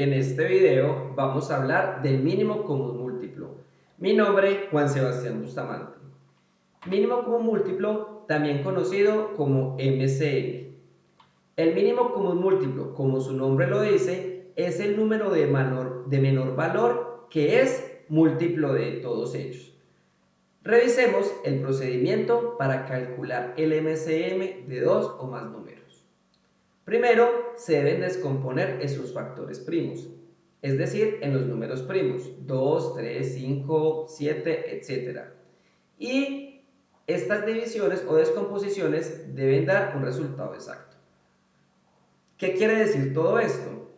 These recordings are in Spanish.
En este video vamos a hablar del mínimo común múltiplo. Mi nombre, Juan Sebastián Bustamante. Mínimo común múltiplo, también conocido como MCM. El mínimo común múltiplo, como su nombre lo dice, es el número de menor valor que es múltiplo de todos ellos. Revisemos el procedimiento para calcular el MCM de dos o más números. Primero, se deben descomponer en sus factores primos, es decir, en los números primos, 2, 3, 5, 7, etc. Y estas divisiones o descomposiciones deben dar un resultado exacto. ¿Qué quiere decir todo esto?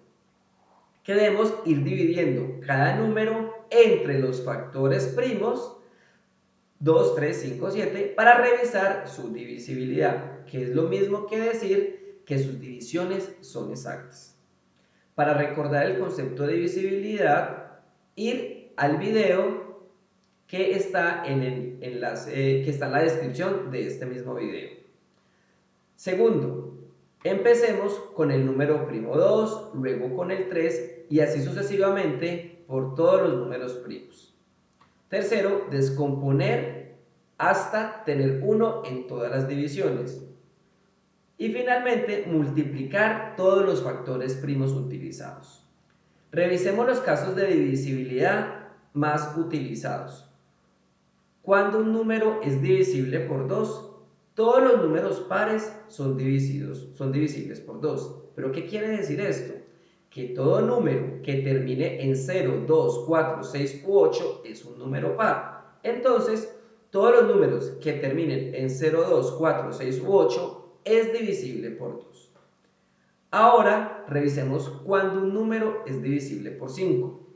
Que debemos ir dividiendo cada número entre los factores primos 2, 3, 5, 7 para revisar su divisibilidad, que es lo mismo que decir que sus divisiones son exactas. Para recordar el concepto de divisibilidad, ir al video que está en la descripción de este mismo video. Segundo, empecemos con el número primo 2, luego con el 3 y así sucesivamente por todos los números primos. Tercero, descomponer hasta tener 1 en todas las divisiones. Y finalmente, multiplicar todos los factores primos utilizados. Revisemos los casos de divisibilidad más utilizados. Cuando un número es divisible por 2, todos los números pares son divisibles por 2. ¿Pero qué quiere decir esto? Que todo número que termine en 0, 2, 4, 6 u 8 es un número par. Entonces, todos los números que terminen en 0, 2, 4, 6 u 8 es divisible por 2. Ahora revisemos cuando un número es divisible por 5.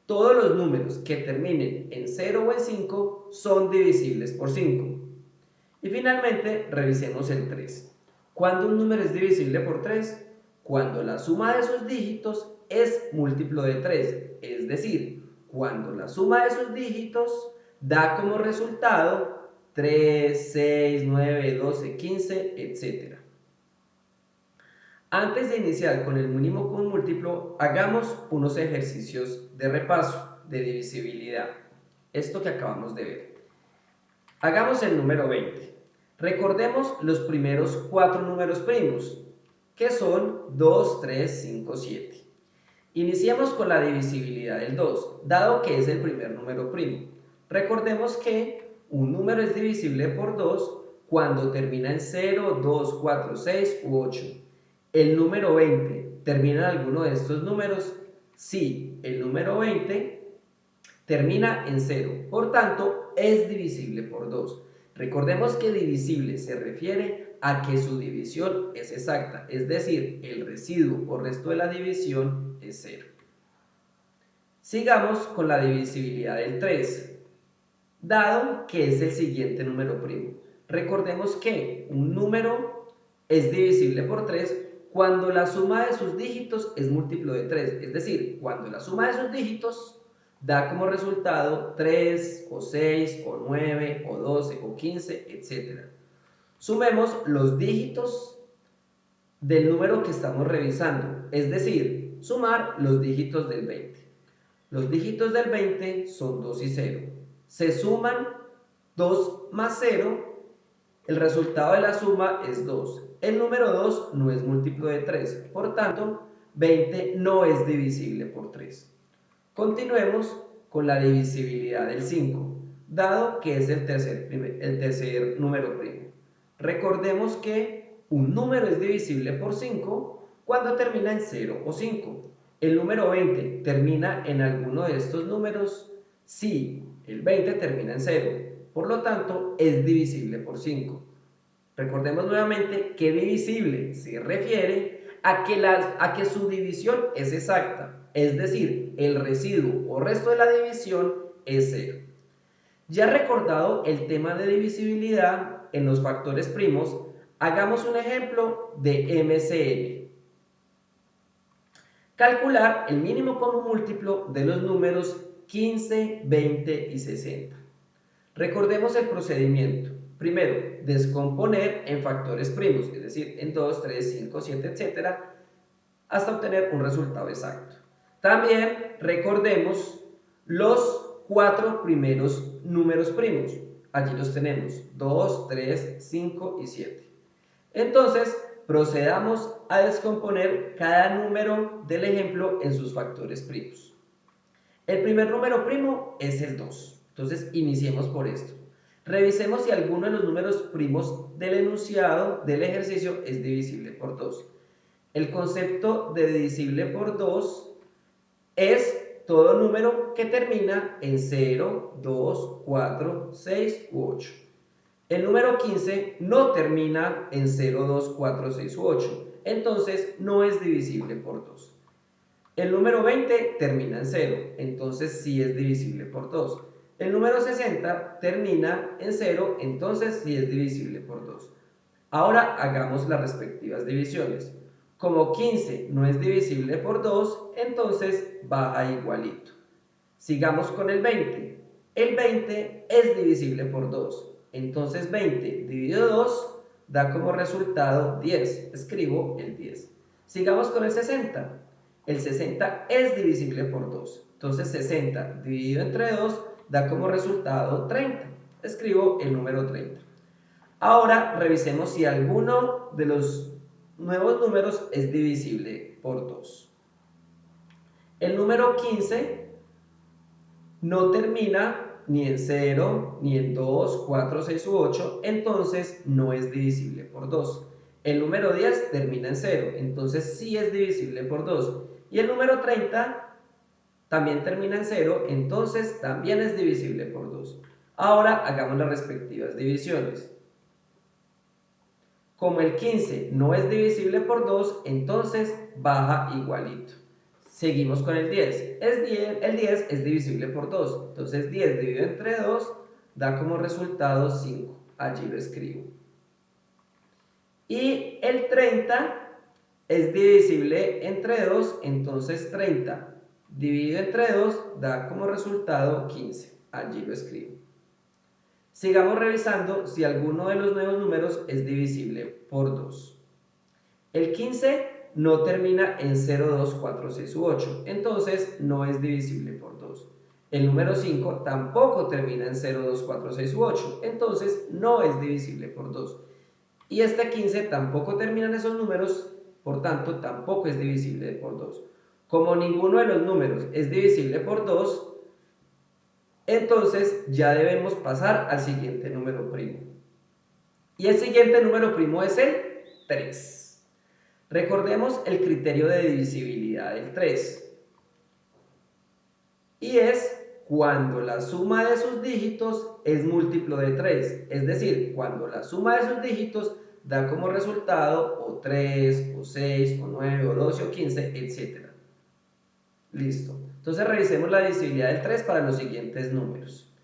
Todos los números que terminen en 0 o en 5 son divisibles por 5. Y finalmente revisemos el 3. ¿Cuándo un número es divisible por 3? Cuando la suma de sus dígitos es múltiplo de 3, es decir, cuando la suma de sus dígitos da como resultado 3, 6, 9, 12, 15, etc. Antes de iniciar con el mínimo común múltiplo, hagamos unos ejercicios de repaso de divisibilidad. Esto que acabamos de ver. Hagamos el número 20. Recordemos los primeros 4 números primos, que son 2, 3, 5, 7. Iniciemos con la divisibilidad del 2, dado que es el primer número primo. Recordemos que un número es divisible por 2 cuando termina en 0, 2, 4, 6 u 8. ¿El número 20 termina en alguno de estos números? Sí, el número 20 termina en 0, por tanto es divisible por 2. Recordemos que divisible se refiere a que su división es exacta, es decir, el residuo o resto de la división es 0. Sigamos con la divisibilidad del 3, dado que es el siguiente número primo. Recordemos que un número es divisible por 3 cuando la suma de sus dígitos es múltiplo de 3, es decir, cuando la suma de sus dígitos da como resultado 3, o 6, o 9, o 12, o 15, etc. Sumemos los dígitos del número que estamos revisando, es decir, sumar los dígitos del 20. Los dígitos del 20 son 2 y 0. Se suman 2 más 0, el resultado de la suma es 2. El número 2 no es múltiplo de 3, por tanto, 20 no es divisible por 3. Continuemos con la divisibilidad del 5, dado que es el tercer número primo. Recordemos que un número es divisible por 5 cuando termina en 0 o 5. ¿El número 20 termina en alguno de estos números? Sí, el 20 termina en 0, por lo tanto es divisible por 5. Recordemos nuevamente que divisible se refiere a que su división es exacta, es decir, el residuo o resto de la división es 0. Ya recordado el tema de divisibilidad en los factores primos, hagamos un ejemplo de MCM. Calcular el mínimo común múltiplo de los números 15, 20 y 60. Recordemos el procedimiento. Primero, descomponer en factores primos, es decir, en 2, 3, 5, 7, etc., hasta obtener un resultado exacto. También recordemos los 4 primeros números primos. Allí los tenemos, 2, 3, 5 y 7. Entonces, procedamos a descomponer cada número del ejemplo en sus factores primos. El primer número primo es el 2. Entonces, iniciemos por esto. Revisemos si alguno de los números primos del enunciado del ejercicio es divisible por 2. El concepto de divisible por 2 es todo número que termina en 0, 2, 4, 6 u 8. El número 15 no termina en 0, 2, 4, 6 u 8. Entonces no es divisible por 2. El número 20 termina en 0. Entonces sí es divisible por 2. El número 60 termina en 0. Entonces sí es divisible por 2. Ahora hagamos las respectivas divisiones. Como 15 no es divisible por 2, entonces baja igualito. Sigamos con el 20. El 20 es divisible por 2. Entonces 20 dividido 2 da como resultado 10. Escribo el 10. Sigamos con el 60. El 60 es divisible por 2. Entonces 60 dividido entre 2 da como resultado 30. Escribo el número 30. Ahora revisemos si alguno de los nuevos números es divisible por 2. El número 15 no termina ni en 0, ni en 2, 4, 6 u 8, entonces no es divisible por 2. El número 10 termina en 0, entonces sí es divisible por 2. Y el número 30 también termina en 0, entonces también es divisible por 2. Ahora hagamos las respectivas divisiones. Como el 15 no es divisible por 2, entonces baja igualito. Seguimos con el 10. El 10 es divisible por 2. Entonces 10 dividido entre 2 da como resultado 5. Allí lo escribo. Y el 30 es divisible entre 2. Entonces 30 dividido entre 2 da como resultado 15. Allí lo escribo. Sigamos revisando si alguno de los nuevos números es divisible por 2. El 15 no termina en 0, 2, 4, 6 u 8, entonces no es divisible por 2. El número 5 tampoco termina en 0, 2, 4, 6 u 8, entonces no es divisible por 2. Y este 15 tampoco termina en esos números, por tanto tampoco es divisible por 2. Como ninguno de los números es divisible por 2, entonces ya debemos pasar al siguiente número primo. Y el siguiente número primo es el 3. Recordemos el criterio de divisibilidad del 3. Y es cuando la suma de sus dígitos es múltiplo de 3. Es decir, cuando la suma de sus dígitos da como resultado o 3, o 6, o 9, o 12, o 15, etc. Listo. Entonces revisemos la divisibilidad del 3 para los siguientes números.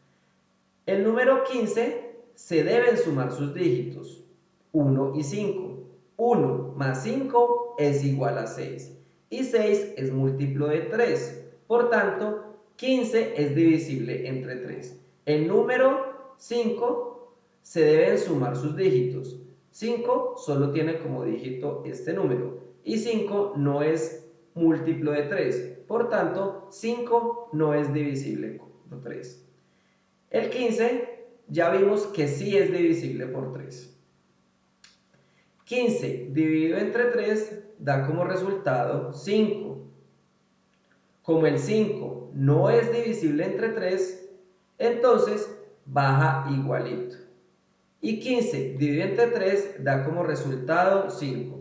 El número 15 se deben sumar sus dígitos, 1 y 5. 1 más 5 es igual a 6 y 6 es múltiplo de 3. Por tanto, 15 es divisible entre 3. El número 5 se deben sumar sus dígitos. 5 solo tiene como dígito este número y 5 no es múltiplo de 3. Por tanto, 5 no es divisible por 3. El 15 ya vimos que sí es divisible por 3. 15 dividido entre 3 da como resultado 5. Como el 5 no es divisible entre 3, entonces baja igualito. Y 15 dividido entre 3 da como resultado 5.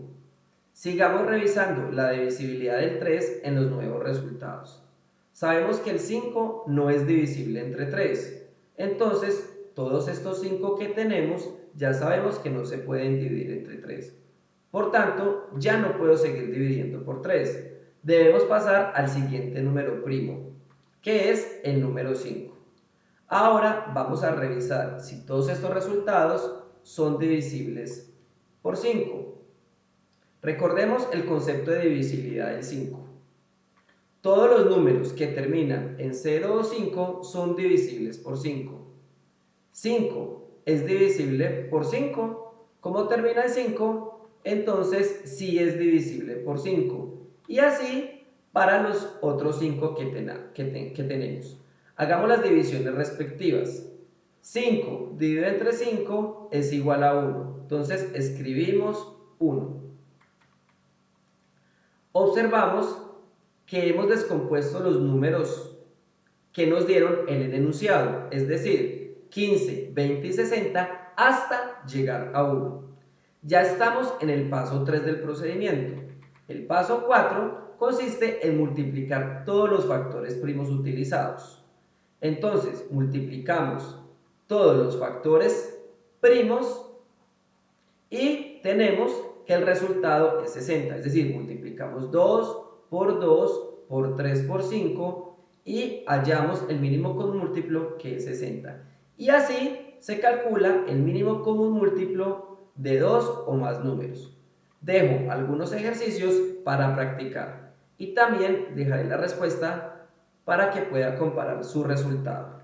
Sigamos revisando la divisibilidad del 3 en los nuevos resultados. Sabemos que el 5 no es divisible entre 3. Entonces, todos estos 5 que tenemos, ya sabemos que no se pueden dividir entre 3. Por tanto, ya no puedo seguir dividiendo por 3. Debemos pasar al siguiente número primo, que es el número 5. Ahora vamos a revisar si todos estos resultados son divisibles por 5. Recordemos el concepto de divisibilidad del 5. Todos los números que terminan en 0 o 5 son divisibles por 5. 5 es divisible por 5. ¿Cómo termina en 5? Entonces sí es divisible por 5. Y así para los otros 5 que tenemos. Hagamos las divisiones respectivas. 5 dividido entre 5 es igual a 1. Entonces escribimos 1. Observamos que hemos descompuesto los números que nos dieron en el enunciado, es decir, 15, 20 y 60 hasta llegar a 1. Ya estamos en el paso 3 del procedimiento. El paso 4 consiste en multiplicar todos los factores primos utilizados. Entonces, multiplicamos todos los factores primos y tenemos que el resultado es 60, es decir, multiplicamos 2 por 2 por 3 por 5 y hallamos el mínimo común múltiplo que es 60. Y así se calcula el mínimo común múltiplo de dos o más números. Dejo algunos ejercicios para practicar y también dejaré la respuesta para que pueda comparar su resultado.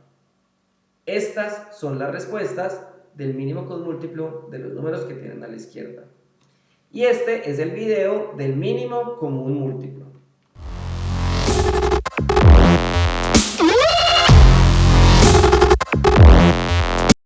Estas son las respuestas del mínimo común múltiplo de los números que tienen a la izquierda. Y este es el video del mínimo común múltiplo.